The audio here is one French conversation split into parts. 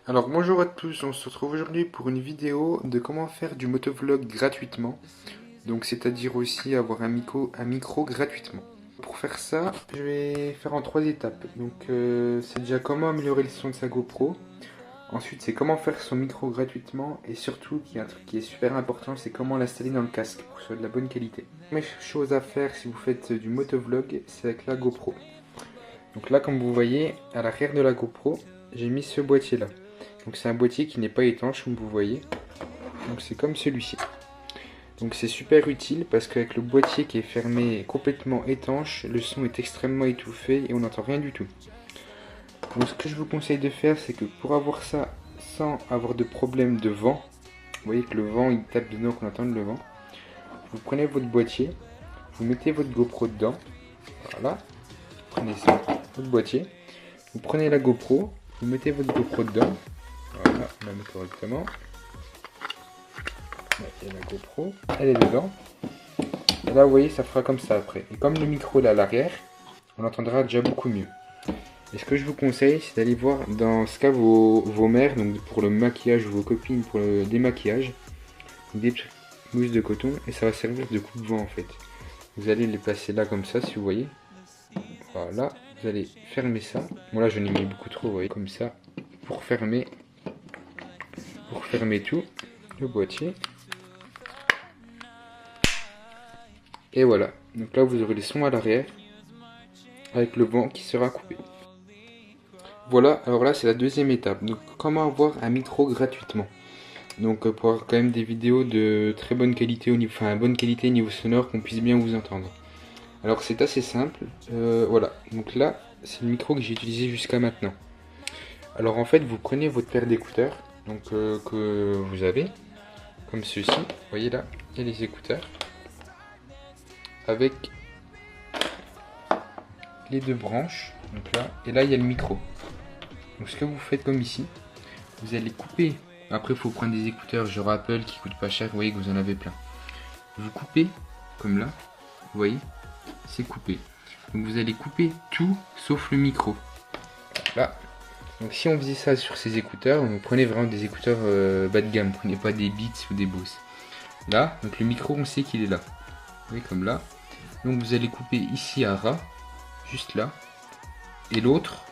Alors bonjour à tous, on se retrouve aujourd'hui pour une vidéo de comment faire du motovlog gratuitement. Donc c'est-à-dire aussi avoir un micro gratuitement. Pour faire ça, je vais faire en trois étapes. Donc c'est déjà comment améliorer le son de sa GoPro. Ensuite c'est comment faire son micro gratuitement. Et surtout, il y a un truc qui est super important, c'est comment l'installer dans le casque pour que ce soit de la bonne qualité. La première chose à faire si vous faites du motovlog, c'est avec la GoPro. Donc là, comme vous voyez, à l'arrière de la GoPro, j'ai mis ce boîtier là. Donc c'est un boîtier qui n'est pas étanche comme vous voyez. Donc c'est comme celui-ci. Donc c'est super utile parce qu'avec le boîtier qui est fermé complètement étanche, le son est extrêmement étouffé et on n'entend rien du tout. Donc ce que je vous conseille de faire, c'est que pour avoir ça sans avoir de problème de vent, vous voyez que le vent il tape dedans, qu'on entend le vent, vous prenez votre boîtier, vous mettez votre GoPro dedans, voilà, prenez ça, votre boîtier, vous prenez la GoPro, vous mettez votre GoPro dedans, voilà, on la met correctement. Et la GoPro, elle est dedans. Et là, vous voyez, ça fera comme ça après. Et comme le micro est à l'arrière, on entendra déjà beaucoup mieux. Et ce que je vous conseille, c'est d'aller voir dans ce cas vos mères, donc pour le maquillage ou vos copines pour le démaquillage, des petites mousses de coton et ça va servir de coupe-vent en fait. Vous allez les placer là comme ça, si vous voyez. Voilà, vous allez fermer ça. Bon là, je n'ai mis beaucoup trop, vous voyez, comme ça, pour fermer tout le boîtier. Et voilà, donc là vous aurez les sons à l'arrière avec le vent qui sera coupé. Voilà, alors là c'est la deuxième étape. Donc comment avoir un micro gratuitement. Donc pour avoir quand même des vidéos de très bonne qualité au niveau, enfin bonne qualité niveau sonore, qu'on puisse bien vous entendre. Alors c'est assez simple. Voilà, donc là c'est le micro que j'ai utilisé jusqu'à maintenant. Alors en fait vous prenez votre paire d'écouteurs, donc que vous avez, comme ceci. Vous voyez là, il y a les écouteurs avec les deux branches, donc là, et là il y a le micro. Donc ce que vous faites comme ici, vous allez couper, après il faut prendre des écouteurs genre Apple qui coûtent pas cher, vous voyez que vous en avez plein. Vous coupez, comme là, vous voyez, c'est coupé. Donc vous allez couper tout sauf le micro. Là, donc si on faisait ça sur ces écouteurs, vous prenez vraiment des écouteurs bas de gamme, prenez pas des Beats ou des Bose. Là, donc le micro on sait qu'il est là. Vous voyez comme là. Donc vous allez couper ici à ras, juste là. Et l'autre,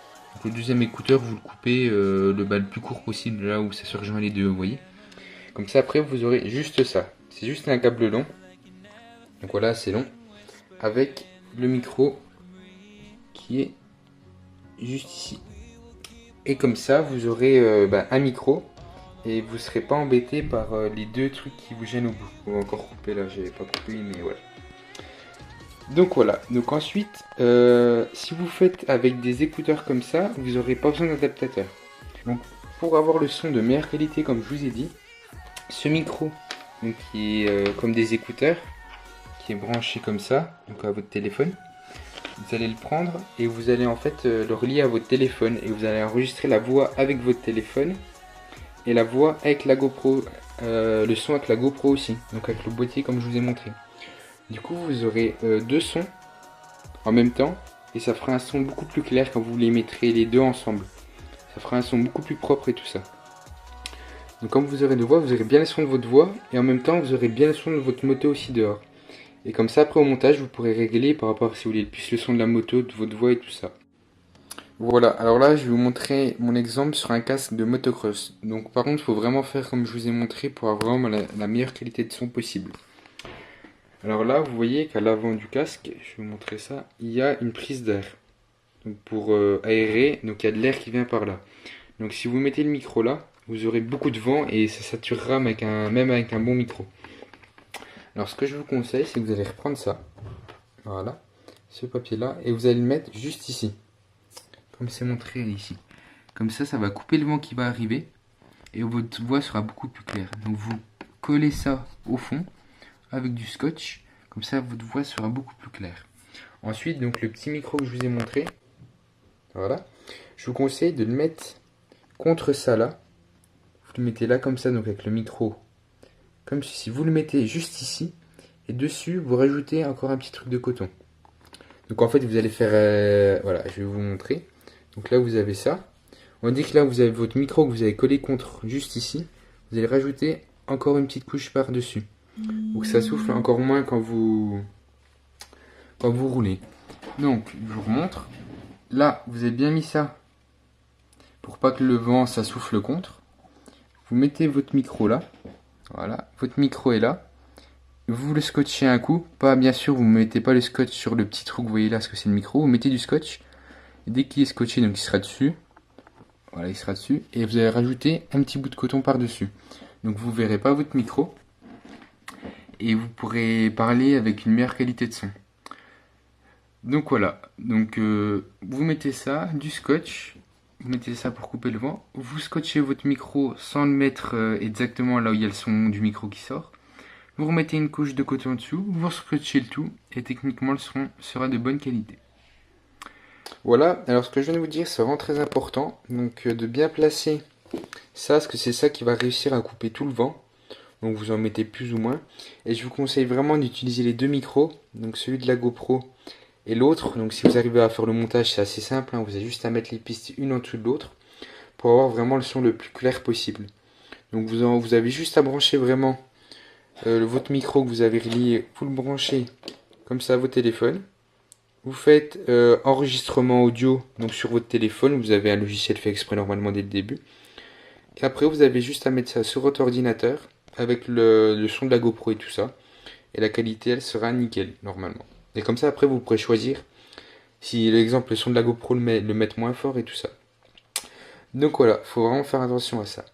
le deuxième écouteur, vous le coupez le plus court possible, là où ça se rejoint les deux, vous voyez. Comme ça, après, vous aurez juste ça. C'est juste un câble long. Donc voilà, c'est long. Avec le micro qui est juste ici. Et comme ça, vous aurez un micro. Et vous ne serez pas embêté par les deux trucs qui vous gênent au bout. On va encore couper là, j'ai pas coupé, mais voilà. Donc voilà, donc ensuite, si vous faites avec des écouteurs comme ça, vous n'aurez pas besoin d'adaptateur. Donc pour avoir le son de meilleure qualité, comme je vous ai dit, ce micro, donc, qui est comme des écouteurs, qui est branché comme ça, donc à votre téléphone, vous allez le prendre et vous allez en fait le relier à votre téléphone et vous allez enregistrer la voix avec votre téléphone et la voix avec la GoPro, le son avec la GoPro aussi, donc avec le boîtier comme je vous ai montré. Du coup, vous aurez deux sons en même temps et ça fera un son beaucoup plus clair quand vous les mettrez les deux ensemble. Ça fera un son beaucoup plus propre et tout ça. Donc comme vous aurez deux voix, vous aurez bien le son de votre voix et en même temps vous aurez bien le son de votre moto aussi dehors. Et comme ça après au montage vous pourrez régler par rapport à si vous voulez plus le son de la moto, de votre voix et tout ça. Voilà, alors là je vais vous montrer mon exemple sur un casque de motocross. Donc par contre il faut vraiment faire comme je vous ai montré pour avoir vraiment la meilleure qualité de son possible. Alors là, vous voyez qu'à l'avant du casque, je vais vous montrer ça, il y a une prise d'air. Donc pour aérer, donc il y a de l'air qui vient par là. Donc si vous mettez le micro là, vous aurez beaucoup de vent et ça saturera même avec un bon micro. Alors ce que je vous conseille, c'est que vous allez reprendre ça, voilà, ce papier là, et vous allez le mettre juste ici, comme c'est montré ici. Comme ça va couper le vent qui va arriver et votre voix sera beaucoup plus claire. Donc vous collez ça au fond avec du scotch, comme ça votre voix sera beaucoup plus claire. Ensuite, donc le petit micro que je vous ai montré, voilà, je vous conseille de le mettre contre ça là. Vous le mettez là comme ça, donc avec le micro, comme ceci. Vous le mettez juste ici, et dessus vous rajoutez encore un petit truc de coton. Donc en fait vous allez faire, voilà, je vais vous montrer. Donc là vous avez ça. On dit que là vous avez votre micro que vous avez collé contre juste ici. Vous allez rajouter encore une petite couche par-dessus. Pour que ça souffle encore moins quand vous roulez. Donc je vous remontre. Là vous avez bien mis ça pour pas que le vent ça souffle contre. Vous mettez votre micro là. Voilà, votre micro est là. Vous le scotchez un coup. Pas bien sûr, vous ne mettez pas le scotch sur le petit trou que vous voyez là, parce que c'est le micro. Vous mettez du scotch. Et dès qu'il est scotché, donc il sera dessus. Voilà, il sera dessus. Et vous allez rajouter un petit bout de coton par-dessus. Donc vous ne verrez pas votre micro. Et vous pourrez parler avec une meilleure qualité de son. Donc voilà. Donc vous mettez ça, du scotch. Vous mettez ça pour couper le vent. Vous scotchez votre micro sans le mettre exactement là où il y a le son du micro qui sort. Vous remettez une couche de coton dessous, vous scotchez le tout et techniquement le son sera de bonne qualité. Voilà, alors ce que je viens de vous dire c'est vraiment très important, donc de bien placer ça, parce que c'est ça qui va réussir à couper tout le vent. Donc vous en mettez plus ou moins. Et je vous conseille vraiment d'utiliser les deux micros, donc celui de la GoPro et l'autre. Donc si vous arrivez à faire le montage, c'est assez simple, hein, vous avez juste à mettre les pistes une en dessous de l'autre pour avoir vraiment le son le plus clair possible. Donc vous avez juste à brancher vraiment votre micro que vous avez relié, vous le branchez comme ça à vos téléphones. Vous faites enregistrement audio donc sur votre téléphone, vous avez un logiciel fait exprès normalement dès le début. Et après vous avez juste à mettre ça sur votre ordinateur avec le son de la GoPro et tout ça. Et la qualité elle sera nickel normalement. Et comme ça après vous pourrez choisir si l'exemple le son de la GoPro le met moins fort et tout ça. Donc voilà, faut vraiment faire attention à ça.